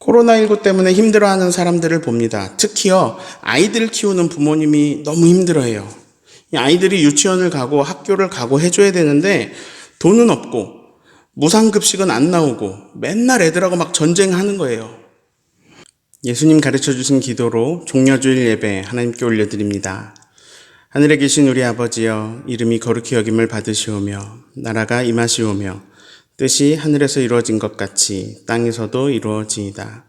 코로나19 때문에 힘들어하는 사람들을 봅니다. 특히요, 아이들 키우는 부모님이 너무 힘들어해요. 이 아이들이 유치원을 가고 학교를 가고 해줘야 되는데 돈은 없고 무상급식은 안 나오고 맨날 애들하고 막 전쟁하는 거예요. 예수님 가르쳐 주신 기도로 종려주일 예배 하나님께 올려드립니다. 하늘에 계신 우리 아버지여, 이름이 거룩히 여김을 받으시오며 나라가 임하시오며 뜻이 하늘에서 이루어진 것 같이 땅에서도 이루어지이다.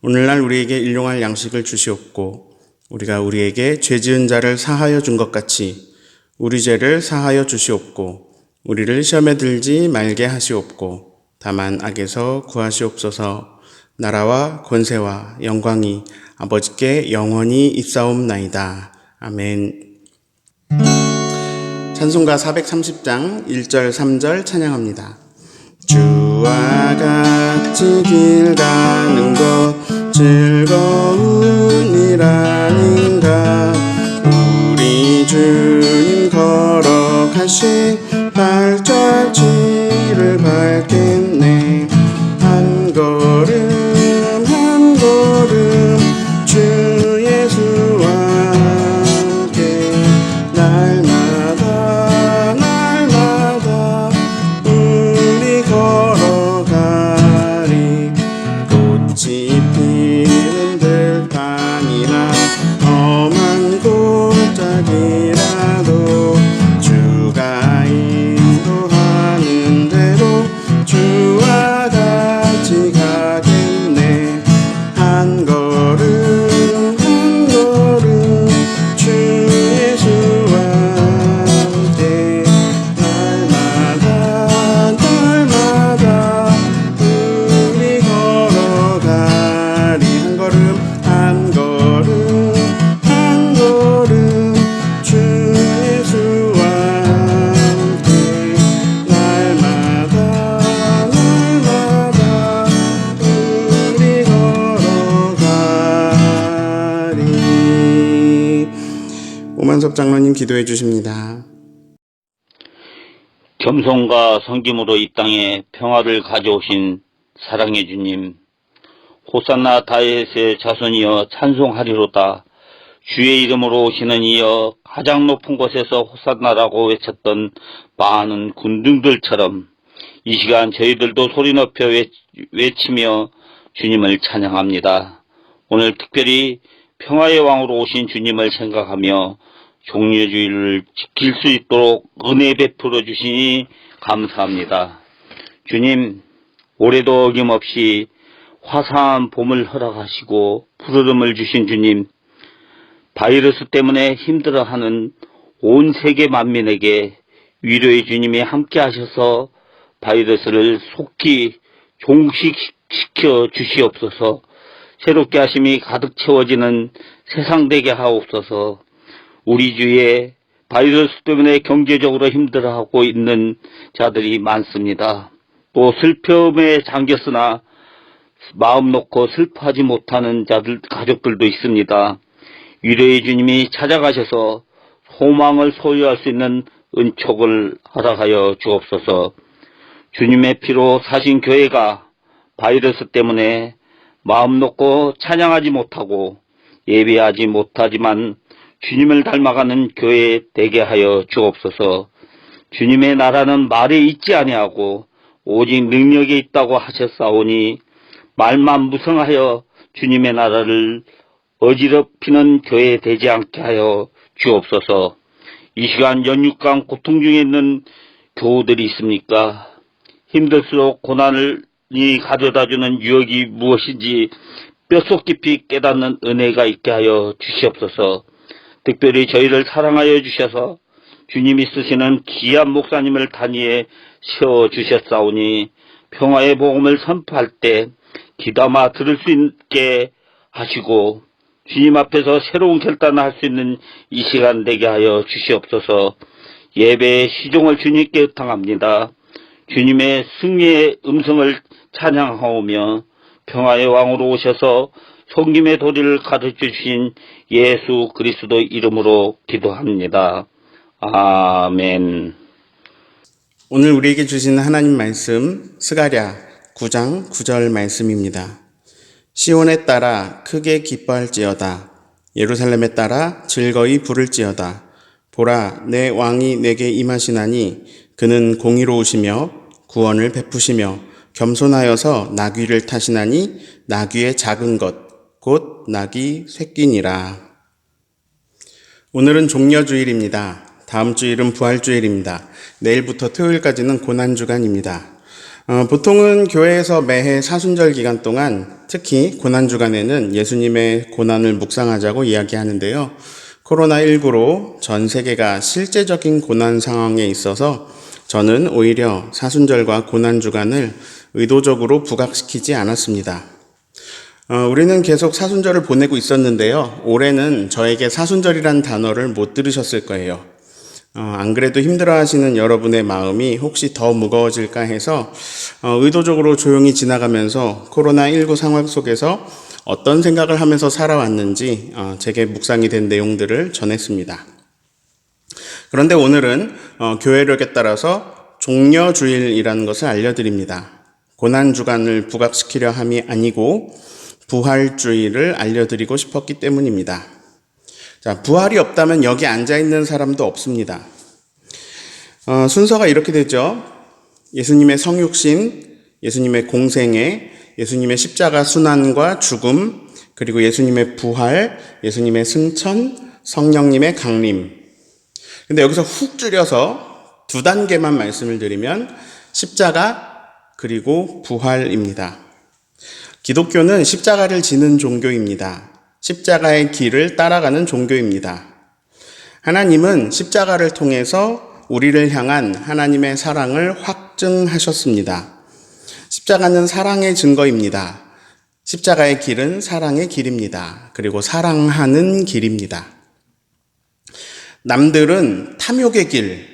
오늘날 우리에게 일용할 양식을 주시옵고 우리가 우리에게 죄 지은 자를 사하여 준 것 같이 우리 죄를 사하여 주시옵고 우리를 시험에 들지 말게 하시옵고 다만 악에서 구하시옵소서. 나라와 권세와 영광이 아버지께 영원히 있사옵나이다. 아멘. 찬송가 430장 1절 3절 찬양합니다. 주와 같이 길 가는 것 즐거운 일 아닌가. 우리 주님 걸어가신 발자취를 밟겠네. 한 걸음 한 걸음 주 예수와 함께 날마다 날마다 우리 걸어가리. 꽃이 피는 들판이나 험한 골짜기라도 주가 인도하는 대로 주와 같이 가겠네. 한 걸음 한 걸음 주 예수와 함께 날마다 날마다 우리 걸어가리. 한 걸음 한 걸음 한 걸음 주 예수와 함께 날마다 날마다 우리 걸어가리. 오만섭 장로님 기도해 주십니다. 겸손과 섬김으로 이 땅에 평화를 가져오신 사랑의 주님, 호산나 다윗의 자손이여 찬송하리로다. 주의 이름으로 오시는 이여 가장 높은 곳에서 호산나라고 외쳤던 많은 군중들처럼 이 시간 저희들도 소리 높여 외치며 주님을 찬양합니다. 오늘 특별히 평화의 왕으로 오신 주님을 생각하며 종려주일을 지킬 수 있도록 은혜 베풀어 주시니 감사합니다. 주님, 올해도 어김없이 화사한 봄을 허락하시고 푸르름을 주신 주님, 바이러스 때문에 힘들어하는 온 세계 만민에게 위로의 주님이 함께 하셔서 바이러스를 속히 종식시켜 주시옵소서. 새롭게 하심이 가득 채워지는 세상 되게 하옵소서. 우리 주위에 바이러스 때문에 경제적으로 힘들어하고 있는 자들이 많습니다. 또 슬픔에 잠겼으나 마음 놓고 슬퍼하지 못하는 자들, 가족들도 있습니다. 위로의 주님이 찾아가셔서 소망을 소유할 수 있는 은촉을 허락하여 주옵소서. 주님의 피로 사신 교회가 바이러스 때문에 마음 놓고 찬양하지 못하고 예배하지 못하지만 주님을 닮아가는 교회 되게 하여 주옵소서. 주님의 나라는 말에 있지 아니하고 오직 능력에 있다고 하셨사오니 말만 무성하여 주님의 나라를 어지럽히는 교회 되지 않게 하여 주옵소서. 이 시간 연육강 고통 중에 있는 교우들이 있습니까? 힘들수록 고난을 가져다주는 유혹이 무엇인지 뼛속 깊이 깨닫는 은혜가 있게 하여 주시옵소서. 특별히 저희를 사랑하여 주셔서 주님이 쓰시는 귀한 목사님을 단위에 세워주셨사오니 평화의 복음을 선포할 때 귀담아 들을 수 있게 하시고 주님 앞에서 새로운 결단을 할 수 있는 이 시간 되게 하여 주시옵소서. 예배의 시종을 주님께 의탁합니다. 주님의 승리의 음성을 찬양하오며 평화의 왕으로 오셔서 섬김의 도리를 가르쳐 주신 예수 그리스도 이름으로 기도합니다. 아멘. 오늘 우리에게 주신 하나님 말씀 스가랴 9장 9절 말씀입니다. 시온에 따라 크게 기뻐할지어다. 예루살렘에 따라 즐거이 부를지어다. 보라, 내 왕이 내게 임하시나니 그는 공의로우시며 구원을 베푸시며 겸손하여서 나귀를 타시나니 나귀의 작은 것, 곧 나귀 새끼니라. 오늘은 종려주일입니다. 다음 주일은 부활주일입니다. 내일부터 토요일까지는 고난주간입니다. 보통은 교회에서 매해 사순절 기간 동안 특히 고난주간에는 예수님의 고난을 묵상하자고 이야기하는데요. 코로나19로 전 세계가 실제적인 고난 상황에 있어서 저는 오히려 사순절과 고난주간을 의도적으로 부각시키지 않았습니다. 우리는 계속 사순절을 보내고 있었는데요. 올해는 저에게 사순절이란 단어를 못 들으셨을 거예요. 안 그래도 힘들어하시는 여러분의 마음이 혹시 더 무거워질까 해서 의도적으로 조용히 지나가면서 코로나19 상황 속에서 어떤 생각을 하면서 살아왔는지 제게 묵상이 된 내용들을 전했습니다. 그런데 오늘은 교회력에 따라서 종려주일이라는 것을 알려드립니다. 고난주간을 부각시키려 함이 아니고 부활주일을 알려드리고 싶었기 때문입니다. 자, 부활이 없다면 여기 앉아있는 사람도 없습니다. 순서가 이렇게 되죠. 예수님의 성육신, 예수님의 공생애, 예수님의 십자가 순환과 죽음, 그리고 예수님의 부활, 예수님의 승천, 성령님의 강림. 근데 여기서 훅 줄여서 두 단계만 말씀을 드리면 십자가 그리고 부활입니다. 기독교는 십자가를 지는 종교입니다. 십자가의 길을 따라가는 종교입니다. 하나님은 십자가를 통해서 우리를 향한 하나님의 사랑을 확증하셨습니다. 십자가는 사랑의 증거입니다. 십자가의 길은 사랑의 길입니다. 그리고 사랑하는 길입니다. 남들은 탐욕의 길,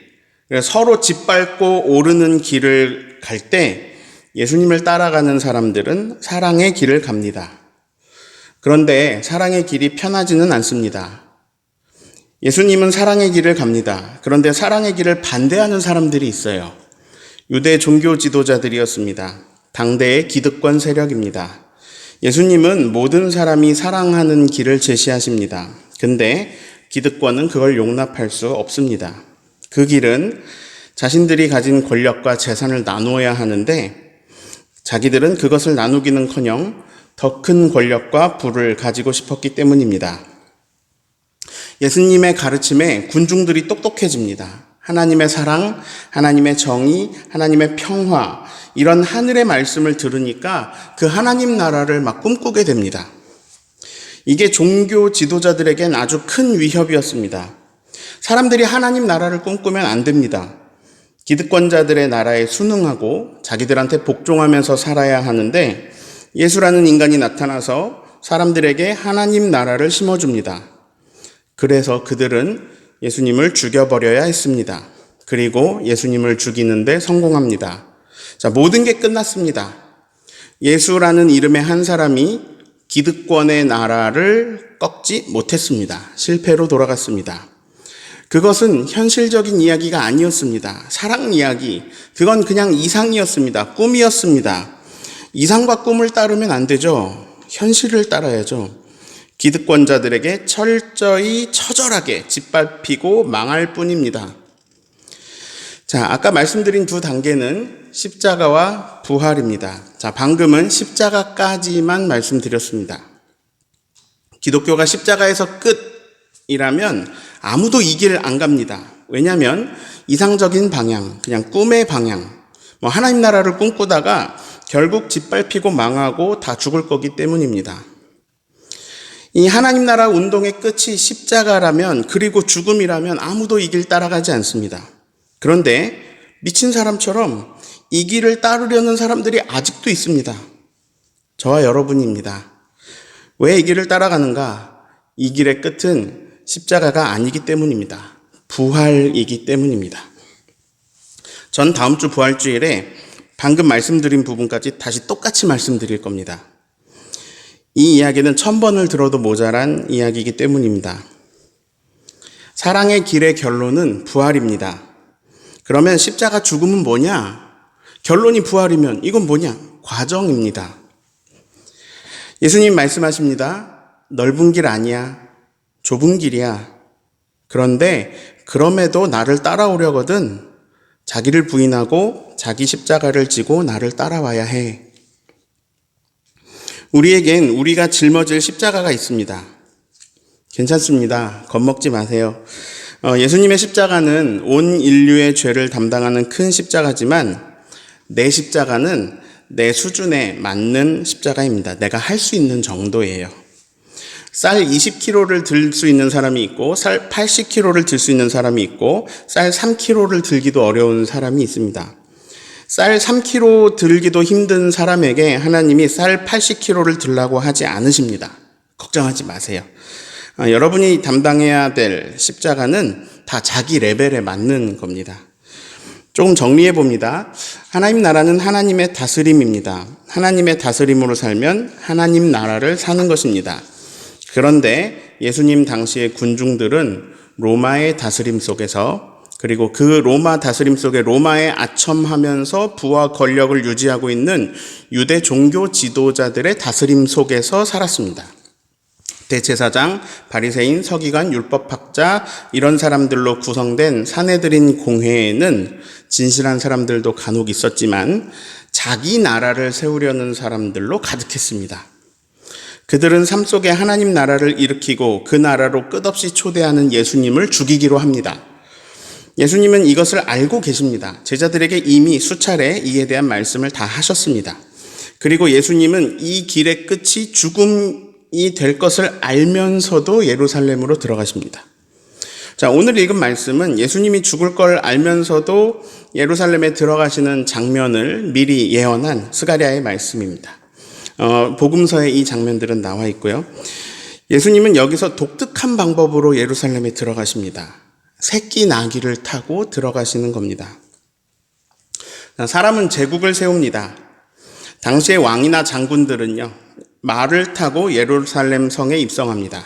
서로 짓밟고 오르는 길을 갈 때 예수님을 따라가는 사람들은 사랑의 길을 갑니다. 그런데 사랑의 길이 편하지는 않습니다. 예수님은 사랑의 길을 갑니다. 그런데 사랑의 길을 반대하는 사람들이 있어요. 유대 종교 지도자들이었습니다. 당대의 기득권 세력입니다. 예수님은 모든 사람이 사랑하는 길을 제시하십니다. 근데 기득권은 그걸 용납할 수 없습니다. 그 길은 자신들이 가진 권력과 재산을 나누어야 하는데 자기들은 그것을 나누기는커녕 더 큰 권력과 부를 가지고 싶었기 때문입니다. 예수님의 가르침에 군중들이 똑똑해집니다. 하나님의 사랑, 하나님의 정의, 하나님의 평화, 이런 하늘의 말씀을 들으니까 그 하나님 나라를 막 꿈꾸게 됩니다. 이게 종교 지도자들에겐 아주 큰 위협이었습니다. 사람들이 하나님 나라를 꿈꾸면 안 됩니다. 기득권자들의 나라에 순응하고 자기들한테 복종하면서 살아야 하는데 예수라는 인간이 나타나서 사람들에게 하나님 나라를 심어줍니다. 그래서 그들은 예수님을 죽여버려야 했습니다. 그리고 예수님을 죽이는데 성공합니다. 자, 모든 게 끝났습니다. 예수라는 이름의 한 사람이 기득권의 나라를 꺾지 못했습니다. 실패로 돌아갔습니다. 그것은 현실적인 이야기가 아니었습니다. 사랑 이야기, 그건 그냥 이상이었습니다. 꿈이었습니다. 이상과 꿈을 따르면 안 되죠. 현실을 따라야죠. 기득권자들에게 철저히 처절하게 짓밟히고 망할 뿐입니다. 자, 아까 말씀드린 두 단계는 십자가와 부활입니다. 자, 방금은 십자가까지만 말씀드렸습니다. 기독교가 십자가에서 끝이라면 아무도 이 길 안 갑니다. 왜냐하면 이상적인 방향, 그냥 꿈의 방향, 하나님 나라를 꿈꾸다가 결국 짓밟히고 망하고 다 죽을 거기 때문입니다. 이 하나님 나라 운동의 끝이 십자가라면, 그리고 죽음이라면 아무도 이 길 따라가지 않습니다. 그런데 미친 사람처럼 이 길을 따르려는 사람들이 아직도 있습니다. 저와 여러분입니다. 왜 이 길을 따라가는가? 이 길의 끝은 십자가가 아니기 때문입니다. 부활이기 때문입니다. 전 다음 주 부활주일에 방금 말씀드린 부분까지 다시 똑같이 말씀드릴 겁니다. 이 이야기는 1000번을 들어도 모자란 이야기이기 때문입니다. 사랑의 길의 결론은 부활입니다. 그러면 십자가 죽음은 뭐냐? 결론이 부활이면 이건 뭐냐? 과정입니다. 예수님 말씀하십니다. 넓은 길 아니야. 좁은 길이야. 그런데 그럼에도 나를 따라오려거든 자기를 부인하고 자기 십자가를 지고 나를 따라와야 해. 우리에겐 우리가 짊어질 십자가가 있습니다. 괜찮습니다. 겁먹지 마세요. 예수님의 십자가는 온 인류의 죄를 담당하는 큰 십자가지만 내 십자가는 내 수준에 맞는 십자가입니다. 내가 할 수 있는 정도예요. 쌀 20kg를 들 수 있는 사람이 있고 쌀 80kg를 들 수 있는 사람이 있고 쌀 3kg를 들기도 어려운 사람이 있습니다. 쌀 3kg 들기도 힘든 사람에게 하나님이 쌀 80kg를 들라고 하지 않으십니다. 걱정하지 마세요. 여러분이 담당해야 될 십자가는 다 자기 레벨에 맞는 겁니다. 조금 정리해 봅니다. 하나님 나라는 하나님의 다스림입니다. 하나님의 다스림으로 살면 하나님 나라를 사는 것입니다. 그런데 예수님 당시의 군중들은 로마의 다스림 속에서 그리고 그 로마 다스림 속에 로마에 아첨하면서 부와 권력을 유지하고 있는 유대 종교 지도자들의 다스림 속에서 살았습니다. 대제사장, 바리새인, 서기관, 율법학자 이런 사람들로 구성된 사내들인 공회에는 진실한 사람들도 간혹 있었지만 자기 나라를 세우려는 사람들로 가득했습니다. 그들은 삶 속에 하나님 나라를 일으키고 그 나라로 끝없이 초대하는 예수님을 죽이기로 합니다. 예수님은 이것을 알고 계십니다. 제자들에게 이미 수차례 이에 대한 말씀을 다 하셨습니다. 그리고 예수님은 이 길의 끝이 죽음이 될 것을 알면서도 예루살렘으로 들어가십니다. 자, 오늘 읽은 말씀은 예수님이 죽을 걸 알면서도 예루살렘에 들어가시는 장면을 미리 예언한 스가랴의 말씀입니다. 복음서에 이 장면들은 나와 있고요. 예수님은 여기서 독특한 방법으로 예루살렘에 들어가십니다. 새끼 나귀를 타고 들어가시는 겁니다. 사람은 제국을 세웁니다. 당시의 왕이나 장군들은요, 말을 타고 예루살렘 성에 입성합니다.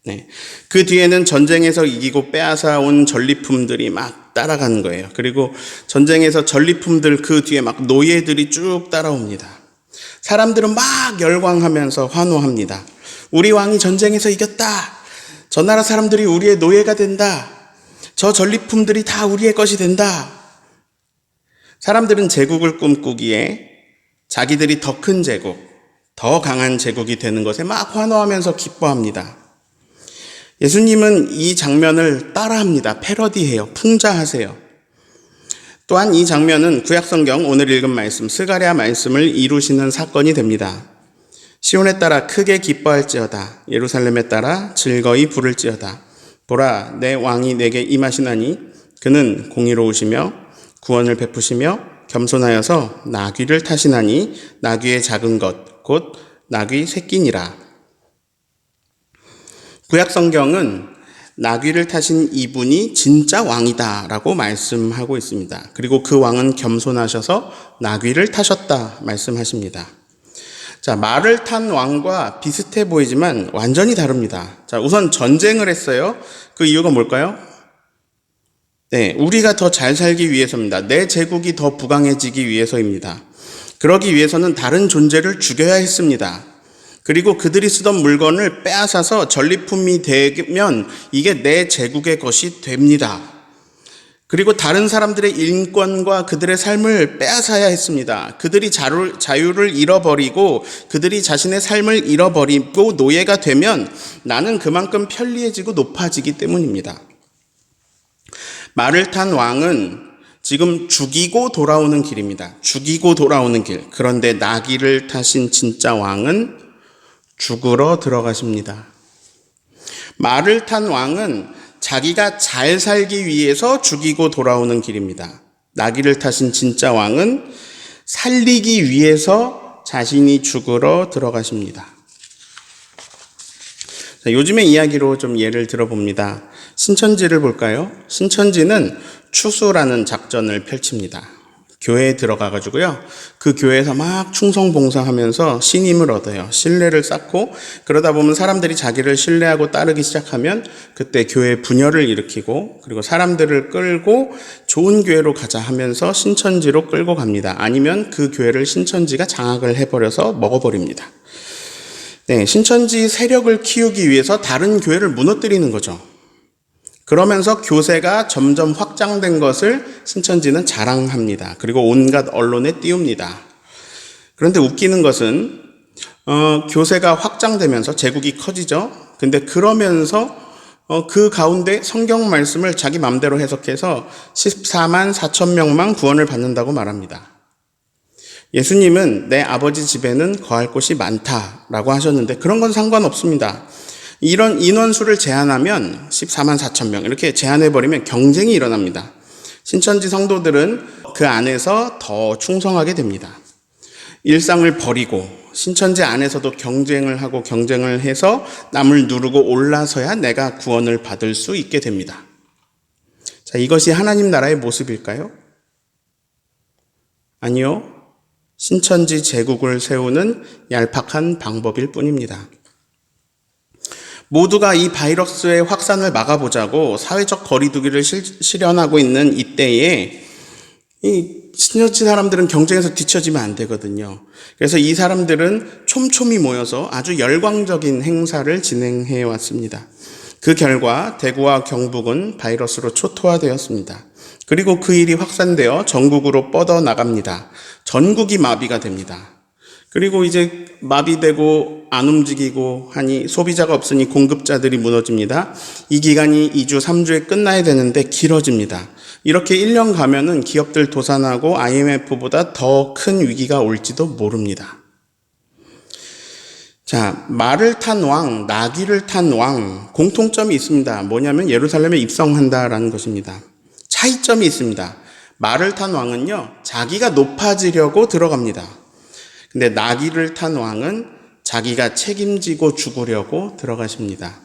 네. 그 뒤에는 전쟁에서 이기고 빼앗아 온 전리품들이 막 따라가는 거예요. 그리고 전쟁에서 전리품들 그 뒤에 막 노예들이 쭉 따라옵니다. 사람들은 막 열광하면서 환호합니다. 우리 왕이 전쟁에서 이겼다. 저 나라 사람들이 우리의 노예가 된다. 저 전리품들이 다 우리의 것이 된다. 사람들은 제국을 꿈꾸기에 자기들이 더 큰 제국, 더 강한 제국이 되는 것에 막 환호하면서 기뻐합니다. 예수님은 이 장면을 따라합니다. 패러디해요. 풍자하세요. 또한 이 장면은 구약성경 오늘 읽은 말씀 스가랴 말씀을 이루시는 사건이 됩니다. 시온에 따라 크게 기뻐할지어다. 예루살렘에 따라 즐거이 부를지어다. 보라, 내 왕이 내게 임하시나니 그는 공의로우시며 구원을 베푸시며 겸손하여서 나귀를 타시나니 나귀의 작은 것 곧 나귀 새끼니라. 구약성경은 나귀를 타신 이분이 진짜 왕이다라고 말씀하고 있습니다. 그리고 그 왕은 겸손하셔서 나귀를 타셨다 말씀하십니다. 자, 말을 탄 왕과 비슷해 보이지만 완전히 다릅니다. 자, 우선 전쟁을 했어요. 그 이유가 뭘까요? 네, 우리가 더 잘 살기 위해서입니다. 내 제국이 더 부강해지기 위해서입니다. 그러기 위해서는 다른 존재를 죽여야 했습니다. 그리고 그들이 쓰던 물건을 빼앗아서 전리품이 되면 이게 내 제국의 것이 됩니다. 그리고 다른 사람들의 인권과 그들의 삶을 빼앗아야 했습니다. 그들이 자유를 잃어버리고 그들이 자신의 삶을 잃어버리고 노예가 되면 나는 그만큼 편리해지고 높아지기 때문입니다. 말을 탄 왕은 지금 죽이고 돌아오는 길입니다. 죽이고 돌아오는 길. 그런데 나귀를 타신 진짜 왕은 죽으러 들어가십니다. 말을 탄 왕은 자기가 잘 살기 위해서 죽이고 돌아오는 길입니다. 나귀를 타신 진짜 왕은 살리기 위해서 자신이 죽으러 들어가십니다. 자, 요즘의 이야기로 좀 예를 들어봅니다. 신천지를 볼까요? 신천지는 추수라는 작전을 펼칩니다. 교회에 들어가가지고요. 그 교회에서 막 충성봉사하면서 신임을 얻어요. 신뢰를 쌓고 그러다 보면 사람들이 자기를 신뢰하고 따르기 시작하면 그때 교회 분열을 일으키고 그리고 사람들을 끌고 좋은 교회로 가자 하면서 신천지로 끌고 갑니다. 아니면 그 교회를 신천지가 장악을 해버려서 먹어버립니다. 네, 신천지 세력을 키우기 위해서 다른 교회를 무너뜨리는 거죠. 그러면서 교세가 점점 확장된 것을 신천지는 자랑합니다. 그리고 온갖 언론에 띄웁니다. 그런데 웃기는 것은 교세가 확장되면서 제국이 커지죠. 근데 그러면서 그 가운데 성경 말씀을 자기 맘대로 해석해서 14만 4천 명만 구원을 받는다고 말합니다. 예수님은 내 아버지 집에는 거할 곳이 많다라고 하셨는데 그런 건 상관없습니다. 이런 인원수를 제한하면 14만 4천 명 이렇게 제한해버리면 경쟁이 일어납니다. 신천지 성도들은 그 안에서 더 충성하게 됩니다. 일상을 버리고 신천지 안에서도 경쟁을 하고 경쟁을 해서 남을 누르고 올라서야 내가 구원을 받을 수 있게 됩니다. 자, 이것이 하나님 나라의 모습일까요? 아니요. 신천지 제국을 세우는 얄팍한 방법일 뿐입니다. 모두가 이 바이러스의 확산을 막아보자고 사회적 거리두기를 실현하고 있는 이때에 이 신천지 사람들은 경쟁에서 뒤처지면 안 되거든요. 그래서 이 사람들은 촘촘히 모여서 아주 열광적인 행사를 진행해 왔습니다. 그 결과 대구와 경북은 바이러스로 초토화되었습니다. 그리고 그 일이 확산되어 전국으로 뻗어나갑니다. 전국이 마비가 됩니다. 그리고 이제 마비되고 안 움직이고 하니 소비자가 없으니 공급자들이 무너집니다. 이 기간이 2주, 3주에 끝나야 되는데 길어집니다. 이렇게 1년 가면은 기업들 도산하고 IMF보다 더 큰 위기가 올지도 모릅니다. 자, 말을 탄 왕, 나귀를 탄 왕, 공통점이 있습니다. 뭐냐면 예루살렘에 입성한다라는 것입니다. 차이점이 있습니다. 말을 탄 왕은요, 자기가 높아지려고 들어갑니다. 근데 나귀를 탄 왕은 자기가 책임지고 죽으려고 들어가십니다.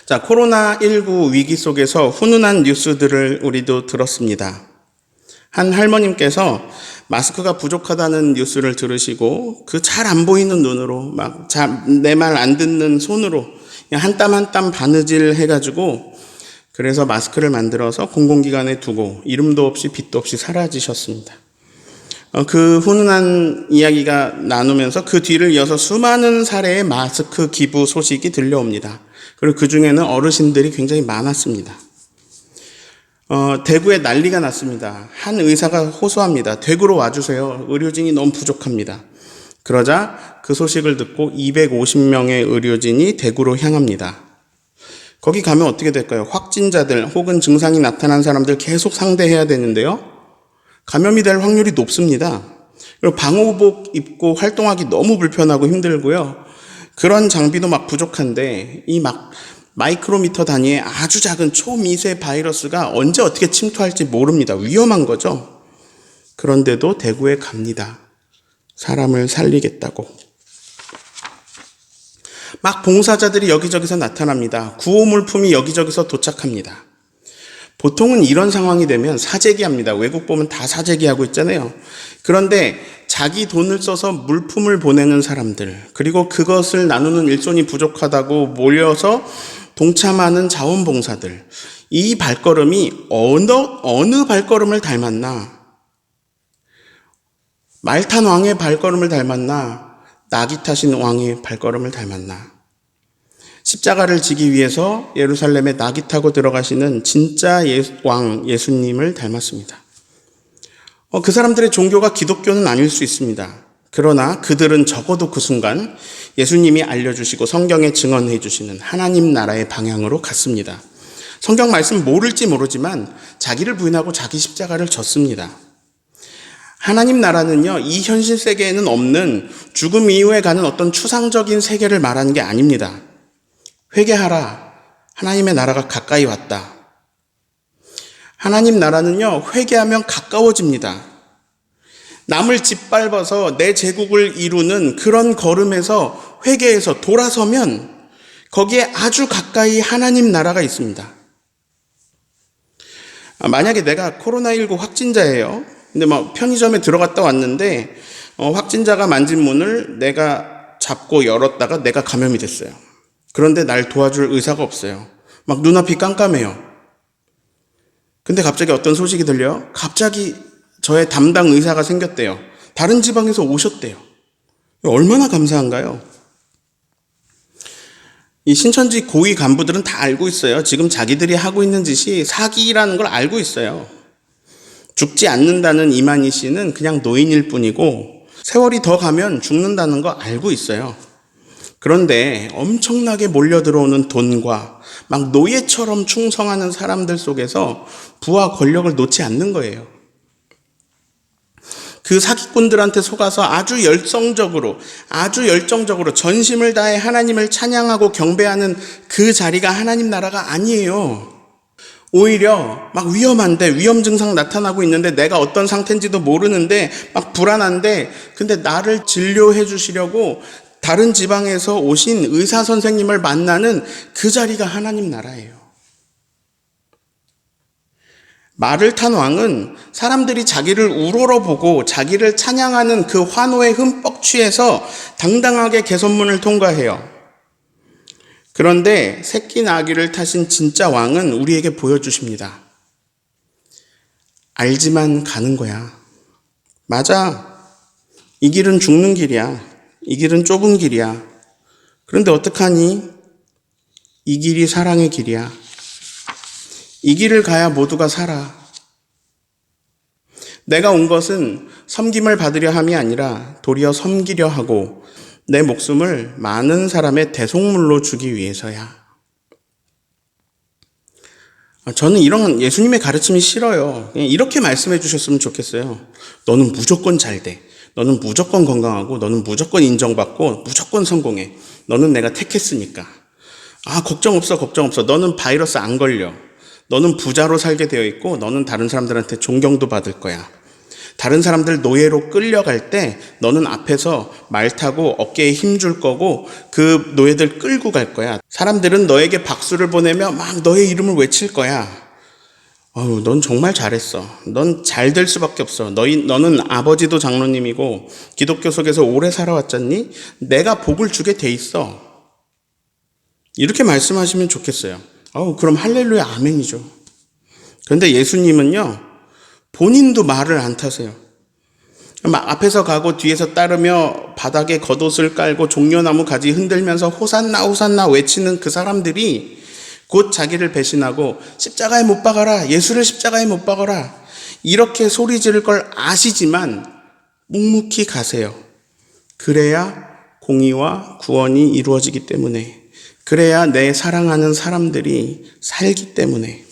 자, 코로나19 위기 속에서 훈훈한 뉴스들을 우리도 들었습니다. 한 할머님께서 마스크가 부족하다는 뉴스를 들으시고 그 잘 안 보이는 눈으로 막 내 말 안 듣는 손으로 한 땀 한 땀 바느질 해가지고 그래서 마스크를 만들어서 공공기관에 두고 이름도 없이 빛도 없이 사라지셨습니다. 그 훈훈한 이야기가 나누면서 그 뒤를 이어서 수많은 사례의 마스크 기부 소식이 들려옵니다. 그리고 그 중에는 어르신들이 굉장히 많았습니다. 대구에 난리가 났습니다. 한 의사가 호소합니다. 대구로 와주세요. 의료진이 너무 부족합니다. 그러자 그 소식을 듣고 250명의 의료진이 대구로 향합니다. 거기 가면 어떻게 될까요? 확진자들 혹은 증상이 나타난 사람들 계속 상대해야 되는데요. 감염이 될 확률이 높습니다. 그리고 방호복 입고 활동하기 너무 불편하고 힘들고요. 그런 장비도 막 부족한데 이 막 마이크로미터 단위의 아주 작은 초미세 바이러스가 언제 어떻게 침투할지 모릅니다. 위험한 거죠. 그런데도 대구에 갑니다. 사람을 살리겠다고. 막 봉사자들이 여기저기서 나타납니다. 구호 물품이 여기저기서 도착합니다. 보통은 이런 상황이 되면 사재기합니다. 외국 보면 다 사재기하고 있잖아요. 그런데 자기 돈을 써서 물품을 보내는 사람들, 그리고 그것을 나누는 일손이 부족하다고 몰려서 동참하는 자원봉사들, 이 발걸음이 어느 발걸음을 닮았나? 말 탄 왕의 발걸음을 닮았나? 나귀 타신 왕의 발걸음을 닮았나? 십자가를 지기 위해서 예루살렘에 나귀 타고 들어가시는 진짜 왕 예수님을 닮았습니다. 그 사람들의 종교가 기독교는 아닐 수 있습니다. 그러나 그들은 적어도 그 순간 예수님이 알려주시고 성경에 증언해 주시는 하나님 나라의 방향으로 갔습니다. 성경 말씀 모를지 모르지만 자기를 부인하고 자기 십자가를 졌습니다. 하나님 나라는요, 이 현실 세계에는 없는 죽음 이후에 가는 어떤 추상적인 세계를 말하는 게 아닙니다. 회개하라. 하나님의 나라가 가까이 왔다. 하나님 나라는요, 회개하면 가까워집니다. 남을 짓밟아서 내 제국을 이루는 그런 걸음에서 회개해서 돌아서면 거기에 아주 가까이 하나님 나라가 있습니다. 만약에 내가 코로나19 확진자예요. 근데 편의점에 들어갔다 왔는데 확진자가 만진 문을 내가 잡고 열었다가 내가 감염이 됐어요. 그런데 날 도와줄 의사가 없어요. 막 눈앞이 깜깜해요. 근데 갑자기 어떤 소식이 들려요? 갑자기 저의 담당 의사가 생겼대요. 다른 지방에서 오셨대요. 얼마나 감사한가요? 이 신천지 고위 간부들은 다 알고 있어요. 지금 자기들이 하고 있는 짓이 사기라는 걸 알고 있어요. 죽지 않는다는 이만희 씨는 그냥 노인일 뿐이고 세월이 더 가면 죽는다는 거 알고 있어요. 그런데 엄청나게 몰려 들어오는 돈과 막 노예처럼 충성하는 사람들 속에서 부와 권력을 놓지 않는 거예요. 그 사기꾼들한테 속아서 아주 열정적으로 전심을 다해 하나님을 찬양하고 경배하는 그 자리가 하나님 나라가 아니에요. 오히려 막 위험한데, 위험 증상 나타나고 있는데 내가 어떤 상태인지도 모르는데 막 불안한데, 근데 나를 진료해 주시려고 다른 지방에서 오신 의사 선생님을 만나는 그 자리가 하나님 나라예요. 말을 탄 왕은 사람들이 자기를 우러러보고 자기를 찬양하는 그 환호에 흠뻑 취해서 당당하게 개선문을 통과해요. 그런데 새끼 나귀를 타신 진짜 왕은 우리에게 보여주십니다. 알지만 가는 거야. 맞아. 이 길은 죽는 길이야. 이 길은 좁은 길이야. 그런데 어떡하니? 이 길이 사랑의 길이야. 이 길을 가야 모두가 살아. 내가 온 것은 섬김을 받으려 함이 아니라 도리어 섬기려 하고 내 목숨을 많은 사람의 대속물로 주기 위해서야. 저는 이런 예수님의 가르침이 싫어요. 그냥 이렇게 말씀해 주셨으면 좋겠어요. 너는 무조건 잘 돼. 너는 무조건 건강하고 너는 무조건 인정받고 무조건 성공해. 너는 내가 택했으니까. 걱정 없어. 너는 바이러스 안 걸려. 너는 부자로 살게 되어 있고 너는 다른 사람들한테 존경도 받을 거야. 다른 사람들 노예로 끌려갈 때 너는 앞에서 말 타고 어깨에 힘 줄 거고 그 노예들 끌고 갈 거야. 사람들은 너에게 박수를 보내며 막 너의 이름을 외칠 거야. 넌 정말 잘했어. 넌 잘 될 수밖에 없어. 너는 아버지도 장로님이고 기독교 속에서 오래 살아왔잖니? 내가 복을 주게 돼 있어. 이렇게 말씀하시면 좋겠어요. 그럼 할렐루야 아멘이죠. 그런데 예수님은요, 본인도 말을 안 타세요. 막 앞에서 가고 뒤에서 따르며 바닥에 겉옷을 깔고 종려나무 가지 흔들면서 호산나 호산나 외치는 그 사람들이 곧 자기를 배신하고 십자가에 못 박아라, 예수를 십자가에 못 박아라, 이렇게 소리 지를 걸 아시지만 묵묵히 가세요. 그래야 공의와 구원이 이루어지기 때문에, 그래야 내 사랑하는 사람들이 살기 때문에.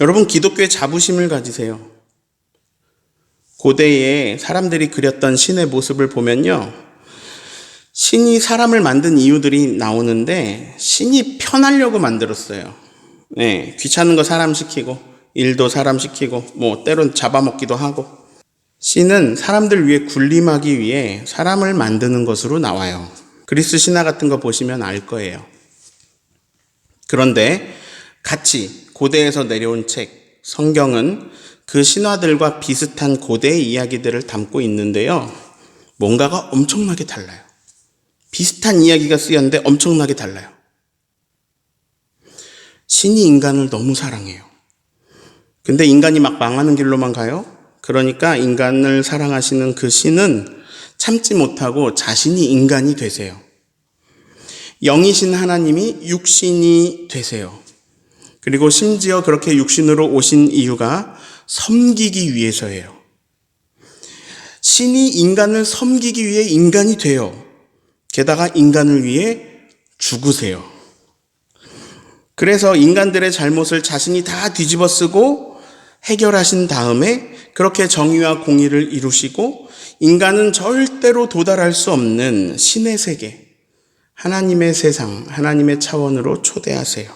여러분, 기독교의 자부심을 가지세요. 고대에 사람들이 그렸던 신의 모습을 보면요, 신이 사람을 만든 이유들이 나오는데 신이 편하려고 만들었어요. 귀찮은 거 사람 시키고 일도 사람 시키고 때론 잡아먹기도 하고. 신은 사람들 위해 군림하기 위해 사람을 만드는 것으로 나와요. 그리스 신화 같은 거 보시면 알 거예요. 그런데 같이 고대에서 내려온 책 성경은 그 신화들과 비슷한 고대의 이야기들을 담고 있는데요, 뭔가가 엄청나게 달라요. 비슷한 이야기가 쓰였는데 엄청나게 달라요. 신이 인간을 너무 사랑해요. 근데 인간이 막 망하는 길로만 가요. 그러니까 인간을 사랑하시는 그 신은 참지 못하고 자신이 인간이 되세요. 영이신 하나님이 육신이 되세요. 그리고 심지어 그렇게 육신으로 오신 이유가 섬기기 위해서예요. 신이 인간을 섬기기 위해 인간이 돼요. 게다가 인간을 위해 죽으세요. 그래서 인간들의 잘못을 자신이 다 뒤집어 쓰고 해결하신 다음에 그렇게 정의와 공의를 이루시고 인간은 절대로 도달할 수 없는 신의 세계, 하나님의 세상, 하나님의 차원으로 초대하세요.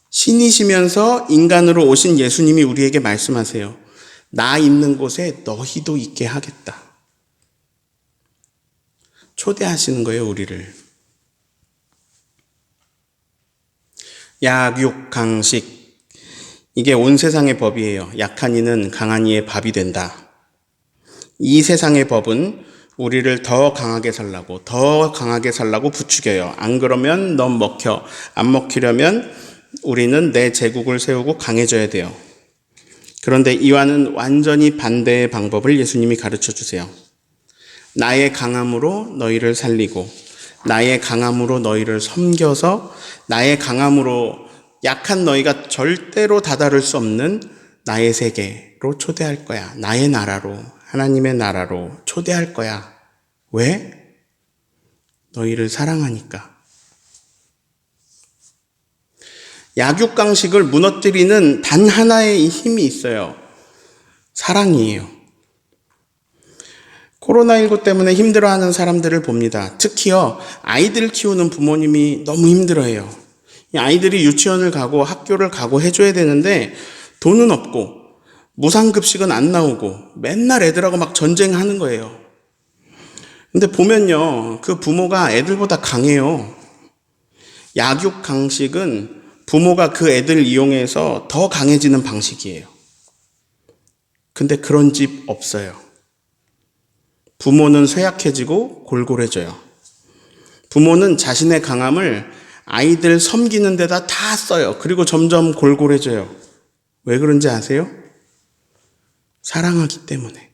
신이시면서 인간으로 오신 예수님이 우리에게 말씀하세요. 나 있는 곳에 너희도 있게 하겠다. 초대하시는 거예요, 우리를. 약, 강식. 이게 온 세상의 법이에요. 약한 이는 강한 이의 밥이 된다. 이 세상의 법은 우리를 더 강하게 살라고 부추겨요. 안 그러면 넌 먹혀. 안 먹히려면 우리는 내 제국을 세우고 강해져야 돼요. 그런데 이와는 완전히 반대의 방법을 예수님이 가르쳐 주세요. 나의 강함으로 너희를 살리고 나의 강함으로 너희를 섬겨서 나의 강함으로 약한 너희가 절대로 다다를 수 없는 나의 세계로 초대할 거야. 나의 나라로, 하나님의 나라로 초대할 거야. 왜? 너희를 사랑하니까. 약육강식을 무너뜨리는 단 하나의 힘이 있어요. 사랑이에요. 코로나19 때문에 힘들어하는 사람들을 봅니다. 특히요, 아이들 키우는 부모님이 너무 힘들어해요. 이 아이들이 유치원을 가고 학교를 가고 해줘야 되는데 돈은 없고 무상급식은 안 나오고 맨날 애들하고 막 전쟁하는 거예요. 근데 보면요, 그 부모가 애들보다 강해요. 약육강식은 부모가 그 애들 이용해서 더 강해지는 방식이에요. 근데 그런 집 없어요. 부모는 쇠약해지고 골골해져요. 부모는 자신의 강함을 아이들 섬기는 데다 다 써요. 그리고 점점 골골해져요. 왜 그런지 아세요? 사랑하기 때문에.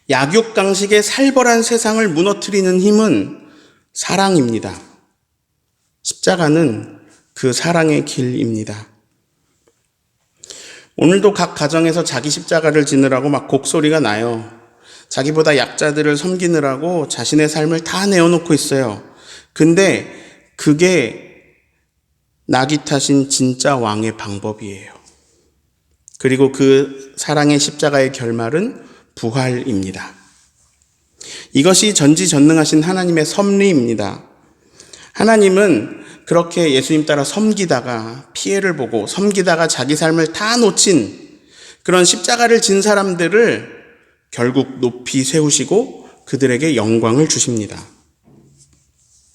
약육강식의 살벌한 세상을 무너뜨리는 힘은 사랑입니다. 십자가는 그 사랑의 길입니다. 오늘도 각 가정에서 자기 십자가를 지느라고 막 곡소리가 나요. 자기보다 약자들을 섬기느라고 자신의 삶을 다 내어놓고 있어요. 근데 그게 낙이 타신 진짜 왕의 방법이에요. 그리고 그 사랑의 십자가의 결말은 부활입니다. 이것이 전지전능하신 하나님의 섭리입니다. 하나님은 그렇게 예수님 따라 섬기다가 피해를 보고 섬기다가 자기 삶을 다 놓친 그런 십자가를 진 사람들을 결국 높이 세우시고 그들에게 영광을 주십니다.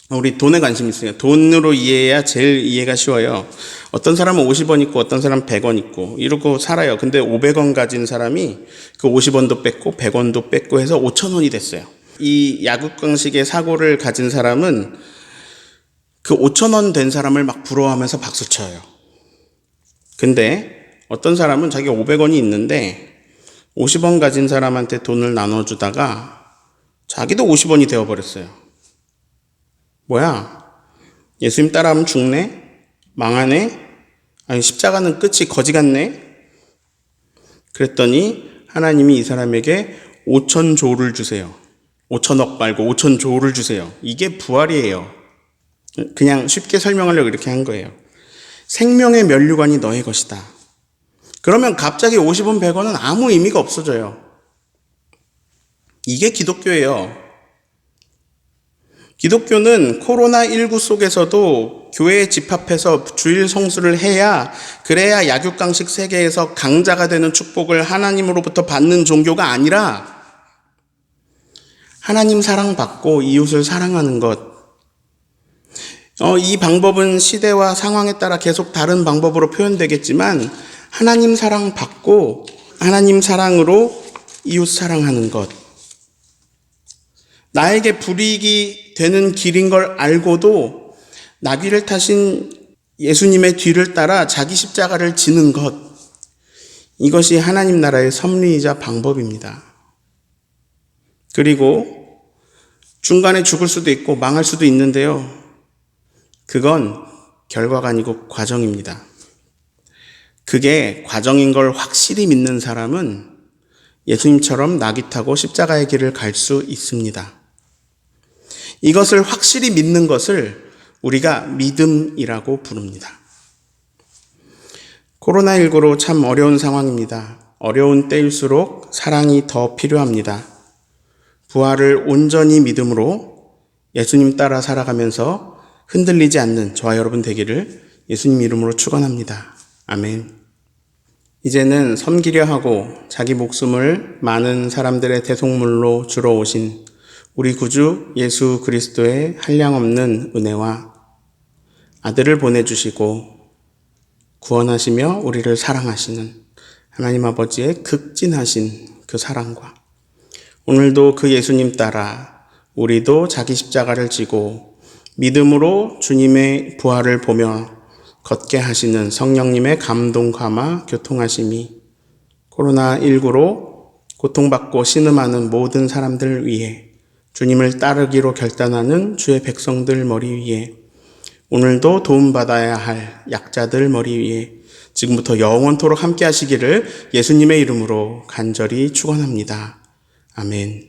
우리 돈에 관심 있으니까 돈으로 이해해야 제일 이해가 쉬워요. 어떤 사람은 50원 있고 어떤 사람은 100원 있고 이러고 살아요. 근데 500원 가진 사람이 그 50원도 뺐고 100원도 뺐고 해서 5,000원이 됐어요. 이 약육강식의 사고를 가진 사람은 그 5,000원 된 사람을 막 부러워하면서 박수쳐요. 근데 어떤 사람은 자기가 500원이 있는데 50원 가진 사람한테 돈을 나눠주다가 자기도 50원이 되어버렸어요. 뭐야? 예수님 따라하면 죽네? 망하네? 아니 십자가는 끝이 거지 같네? 그랬더니 하나님이 이 사람에게 5,000조를 주세요. 5,000억 말고 5,000조를 주세요. 이게 부활이에요. 그냥 쉽게 설명하려고 이렇게 한 거예요. 생명의 면류관이 너의 것이다. 그러면 갑자기 50원, 100원은 아무 의미가 없어져요. 이게 기독교예요. 기독교는 코로나19 속에서도 교회에 집합해서 주일 성수를 해야 그래야 약육강식 세계에서 강자가 되는 축복을 하나님으로부터 받는 종교가 아니라 하나님 사랑받고 이웃을 사랑하는 것. 이 방법은 시대와 상황에 따라 계속 다른 방법으로 표현되겠지만 하나님 사랑받고 하나님 사랑으로 이웃 사랑하는 것. 나에게 불이익이 되는 길인 걸 알고도 나귀를 타신 예수님의 뒤를 따라 자기 십자가를 지는 것. 이것이 하나님 나라의 섭리이자 방법입니다. 그리고 중간에 죽을 수도 있고 망할 수도 있는데요. 그건 결과가 아니고 과정입니다. 그게 과정인 걸 확실히 믿는 사람은 예수님처럼 나귀 타고 십자가의 길을 갈 수 있습니다. 이것을 확실히 믿는 것을 우리가 믿음이라고 부릅니다. 코로나19로 참 어려운 상황입니다. 어려운 때일수록 사랑이 더 필요합니다. 부활을 온전히 믿음으로 예수님 따라 살아가면서 흔들리지 않는 저와 여러분 되기를 예수님 이름으로 축원합니다. 아멘. 이제는 섬기려 하고 자기 목숨을 많은 사람들의 대속물로 주러 오신 우리 구주 예수 그리스도의 한량없는 은혜와 아들을 보내주시고 구원하시며 우리를 사랑하시는 하나님 아버지의 극진하신 그 사랑과 오늘도 그 예수님 따라 우리도 자기 십자가를 지고 믿음으로 주님의 부활을 보며 걷게 하시는 성령님의 감동, 감화, 교통하심이 코로나19로 고통받고 신음하는 모든 사람들을 위해 주님을 따르기로 결단하는 주의 백성들 머리 위에, 오늘도 도움받아야 할 약자들 머리 위에 지금부터 영원토록 함께 하시기를 예수님의 이름으로 간절히 축원합니다. 아멘.